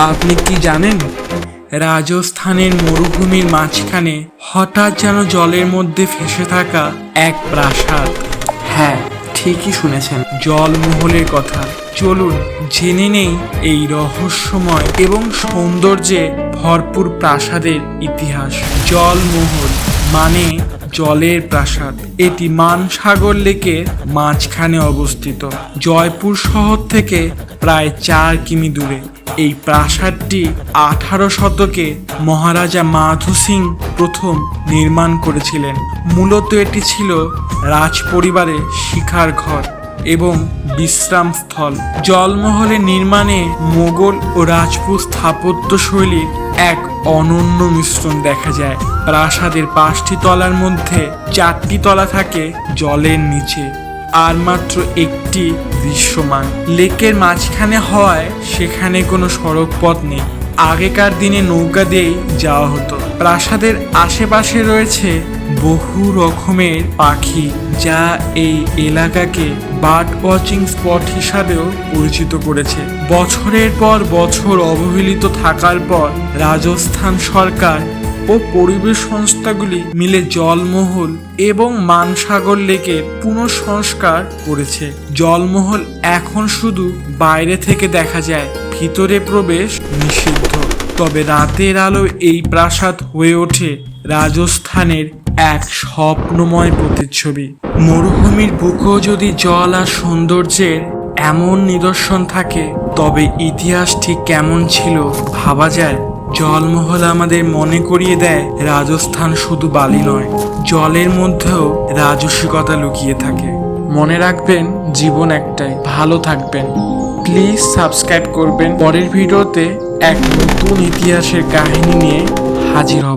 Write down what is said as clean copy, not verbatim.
আপনি কি জানেন, রাজস্থানের মরুভূমির মাঝখানে হঠাৎ যেন জলের মধ্যে ভেসে থাকা এক প্রাসাদ। হ্যাঁ, ঠিকই শুনেছেন, জলমহলের কথা। চলুন জেনে নেই এই রহস্যময় এবং সৌন্দর্যে ভরপুর প্রাসাদের ইতিহাস। জলমহল মানে জলের প্রাসাদ। এটি মানসাগর লেকের মাঝখানে অবস্থিত, জয়পুর শহর থেকে প্রায় 4 কিমি দূরে। এই প্রাসাদটি 18 শতকে মহারাজা মাধু সিং প্রথম নির্মাণ করেছিলেন। মূলত এটি ছিল রাজ পরিবারের শিকার ঘর এবং বিশ্রামস্থল। জলমহলের নির্মাণে মোগল ও রাজপুত স্থাপত্য শৈলীর এক অনন্য মিশ্রণ দেখা যায়। প্রাসাদের 5টি তলার মধ্যে 4টি তলা থাকে জলের নিচে, আর মাত্র একটি দৃশ্যমান। লেকের মাঝখানে হওয়ায় সেখানে কোনো সড়ক পথ নেই। আগেকার দিনে নৌকা দিয়েই যাওয়া হতো। প্রাসাদের আশেপাশে রয়েছে বহু রকমের পাখি, যা এই এলাকাকে বার্ড ওয়াচিং স্পট হিসাবেও পরিচিত করেছে। বছরের পর বছর অবহেলিত থাকার পর রাজস্থান সরকার ও পরিবেশ সংস্থাগুলি মিলে জলমহল এবং মানসাগর লেকের পুনঃসংস্কার করেছে। জলমহল এখন শুধু বাইরে থেকে দেখা যায়, ভিতরে প্রবেশ নিষিদ্ধ। তবে রাতের আলো এই প্রাসাদ হয়ে ওঠে রাজস্থানের এক স্বপ্নময় প্রতিচ্ছবি। মরুভূমির বুকেও যদি জল আর সৌন্দর্যের এমন নিদর্শন থাকে, তবে ইতিহাস ঠিক কেমন ছিল ভাবা যায়। জলমহল আমাদের মনে করিয়ে দেয়, রাজস্থান শুধু বালি নয়, জলের মধ্যেও রাজসিকতা লুকিয়ে থাকে। মনে রাখবেন, জীবন একটাই। ভালো থাকবেন। প্লিজ সাবস্ক্রাইব করবেন। পরের ভিডিওতে এক নতুন ইতিহাসের কাহিনী নিয়ে হাজির হব।